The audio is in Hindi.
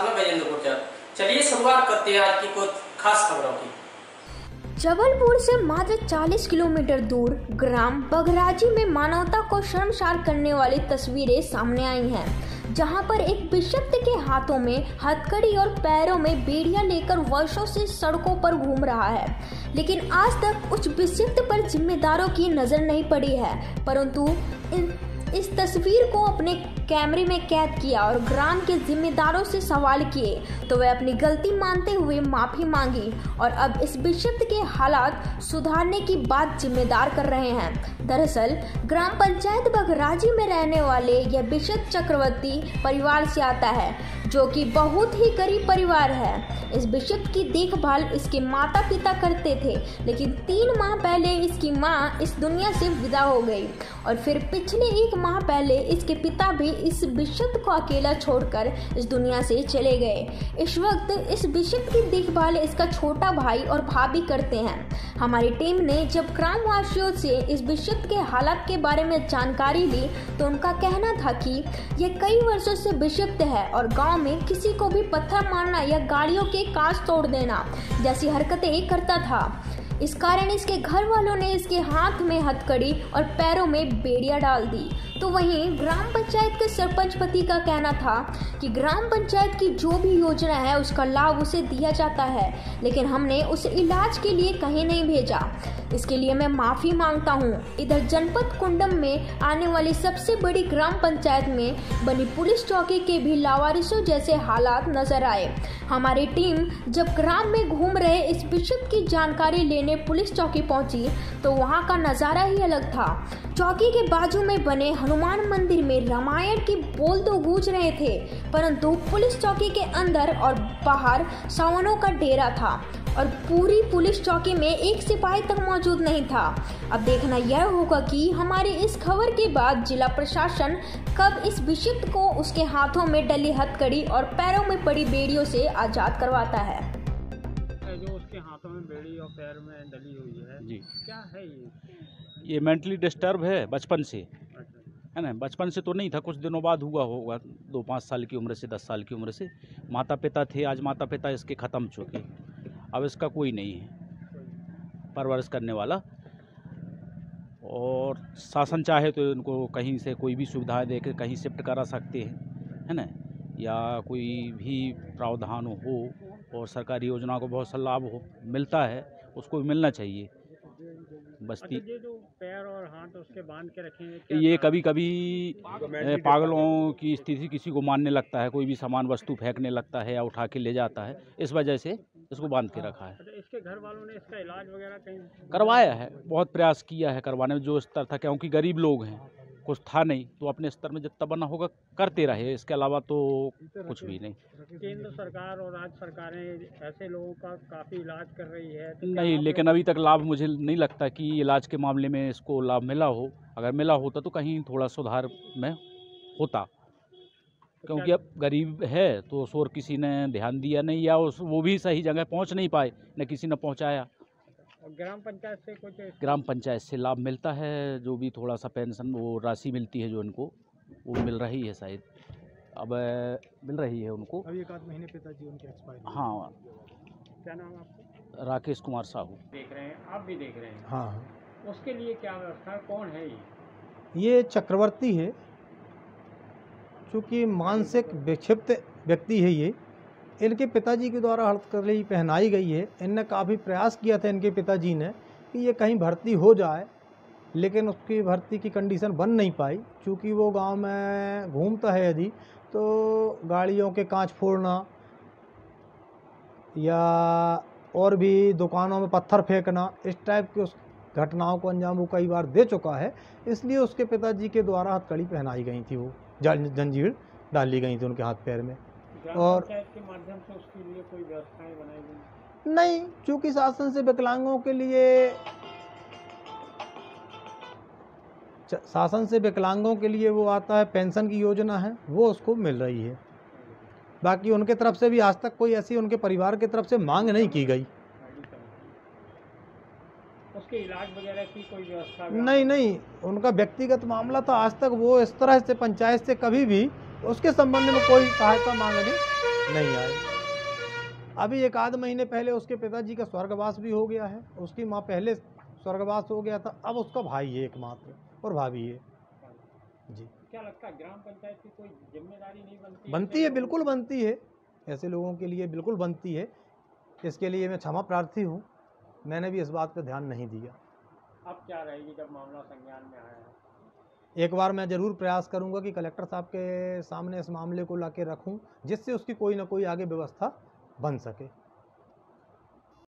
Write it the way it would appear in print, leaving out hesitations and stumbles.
में गजेंद्र गुर्जर। चलिए शुरुआत करते हैं आज की कुछ खास खबरों की। जबलपुर से मात्र 40 किलोमीटर दूर ग्राम बघराजी में मानवता को शर्मसार करने वाली तस्वीरें सामने आई हैं, जहां पर एक बिशप के हाथों में हथकड़ी और पैरों में बेड़ियां लेकर वर्षों से सड़कों पर घूम रहा है, लेकिन आज तक उस बिशप पर जिम्मेदारों की नजर नहीं पड़ी है। परंतु इस तस्वीर को अपने कैमरे में कैद किया और ग्राम के जिम्मेदारों से सवाल किए तो वे अपनी गलती मानते हुए माफी मांगी और अब इस बिशप के हालात सुधारने की बात जिम्मेदार कर रहे हैं। दरअसल ग्राम पंचायत बघराजी में रहने वाले यह बिशप चक्रवर्ती परिवार से आता है, जो कि बहुत ही गरीब परिवार है। इस बिशप की देखभाल इसके माता पिता करते थे, लेकिन 3 माह पहले इसकी मां इस दुनिया से विदा हो गई और फिर पिछले 1 माह पहले इसके पिता भी इस बिशप को अकेला छोड़कर इस दुनिया से चले गए। इस वक्त इस बिशप की देखभाल इसका छोटा भाई और भाभी करते हैं। हमारी टीम ने जब ग्रामवासियों से इस बिशप के हालात के बारे में जानकारी ली तो उनका कहना था कि यह कई वर्षों से बिशप है और गांव में किसी को भी पत्थर मारना या गाड़ियों के कांच तोड़ देना जैसी हरकतें करता था। इस कारण इसके घर वालों ने इसके हाथ में हथकड़ी और पैरों में बेड़ियां डाल दी। तो वहीं ग्राम पंचायत के सरपंच पति का कहना था कि ग्राम पंचायत की जो भी योजना है उसका लाभ उसे दिया जाता है, लेकिन हमने उसे इलाज के लिए कहीं नहीं भेजा। इसके लिए मैं माफ़ी मांगता हूँ। इधर जनपद कुंडम में आने वाली सबसे बड़ी ग्राम पंचायत में बनी पुलिस चौकी के भी लावारिसों जैसे हालात नजर आए। हमारी टीम जब ग्राम में घूम रहे इस बिशप की जानकारी लेने पुलिस चौकी पहुंची तो वहां का नज़ारा ही अलग था। चौकी के बाजू में बने हनुमान मंदिर में रामायण के बोल तो गूंज रहे थे, परंतु पुलिस चौकी के अंदर और बाहर सावनों का डेरा था और पूरी पुलिस चौकी में एक सिपाही तक मौजूद नहीं था। अब देखना यह होगा कि हमारी इस खबर के बाद जिला प्रशासन कब इस बिशप को उसके हाथों में डली हथकड़ी और पैरों में पड़ी बेड़ियों से आज़ाद करवाता है। जो उसके हाथों में बेड़ी और पैर में डली हुई है जी, क्या है ये मेंटली डिस्टर्ब है बचपन से, है ना। बचपन से तो नहीं था, कुछ दिनों बाद हुआ होगा, 2-5 साल की उम्र से, 10 साल की उम्र से। माता पिता थे, आज माता पिता इसके ख़त्म चुके, अब इसका कोई नहीं है परवरिश करने वाला। और शासन चाहे तो इनको कहीं से कोई भी सुविधाएं दे के कहीं शिफ्ट करा सकते हैं, है ना, या कोई भी प्रावधान हो और सरकारी योजना को बहुत सा लाभ हो मिलता है, उसको भी मिलना चाहिए। बस्ती ये जो पैर और हाथ उसके बांध के रखेंगे, ये कभी कभी पागलों की स्थिति, किसी को मारने लगता है, कोई भी सामान वस्तु फेंकने लगता है या उठा के ले जाता है, इस वजह से इसको बांध के रखा है। इसके घर वालों ने इसका इलाज वगैरह कहीं करवाया है, बहुत प्रयास किया है करवाने में जो स्तर था, क्योंकि गरीब लोग हैं, कुछ था नहीं, तो अपने स्तर में जितना बना होगा करते रहे, इसके अलावा तो कुछ भी नहीं। केंद्र सरकार और राज्य सरकारें ऐसे लोगों का काफ़ी इलाज कर रही है तो नहीं, लेकिन अभी तक लाभ मुझे नहीं लगता कि इलाज के मामले में इसको लाभ मिला हो। अगर मिला होता तो कहीं थोड़ा सुधार में होता, क्योंकि अब गरीब है तो उस और किसी ने ध्यान दिया नहीं, या वो भी सही जगह पहुंच नहीं पाए, न किसी ने पहुंचाया। ग्राम पंचायत से कुछ ग्राम पंचायत से लाभ मिलता है, जो भी थोड़ा सा पेंशन वो राशि मिलती है जो इनको, वो मिल रही है, शायद अब मिल रही है उनको। अभी 1-8 महीने पिताजी उनके एक्सपायर। हाँ, क्या नाम आपका? राकेश कुमार साहू। देख रहे हैं, आप भी देख रहे हैं। हाँ, उसके लिए क्या व्यवस्था है, कौन है ये चक्रवर्ती है, चूँकि मानसिक विक्षिप्त व्यक्ति है ये। इनके पिताजी के द्वारा हथकड़ी पहनाई गई है। इनने काफ़ी प्रयास किया था इनके पिताजी ने कि ये कहीं भर्ती हो जाए, लेकिन उसकी भर्ती की कंडीशन बन नहीं पाई। चूँकि वो गांव में घूमता है यदि, तो गाड़ियों के कांच फोड़ना या और भी दुकानों में पत्थर फेंकना, इस टाइप की उस घटनाओं को अंजाम वो कई बार दे चुका है। इसलिए उसके पिताजी के द्वारा हथकड़ी पहनाई गई थी, वो जंजीर डाली गई थी उनके हाथ पैर में। और के माध्यम से उसके लिए कोई व्यवस्थाएं बनाई गई नहीं, चूँकि शासन से विकलांगों के लिए वो आता है, पेंशन की योजना है, वो उसको मिल रही है। बाकी उनके तरफ से भी आज तक कोई ऐसी उनके परिवार की तरफ से मांग नहीं की गई। उसके इलाज वगैरह की कोई व्यवस्था नहीं, उनका व्यक्तिगत मामला था। आज तक वो इस तरह से पंचायत से कभी भी उसके संबंध में कोई सहायता मांग नहीं नहीं आए। अभी एक आध महीने पहले उसके पिताजी का स्वर्गवास भी हो गया है, उसकी माँ पहले स्वर्गवास हो गया था, अब उसका भाई है एकमात्र और भाभी है जी। क्या लगता है ग्राम पंचायत की कोई जिम्मेदारी नहीं बनती? बनती है, बिल्कुल बनती है, ऐसे लोगों के लिए बिल्कुल बनती है। इसके लिए मैं क्षमा प्रार्थी हूँ, मैंने भी इस बात पर ध्यान नहीं दिया। अब क्या रहेगी जब मामला संज्ञान में आया है? एक बार मैं ज़रूर प्रयास करूंगा कि कलेक्टर साहब के सामने इस मामले को लाके रखूं, जिससे उसकी कोई ना कोई आगे व्यवस्था बन सके।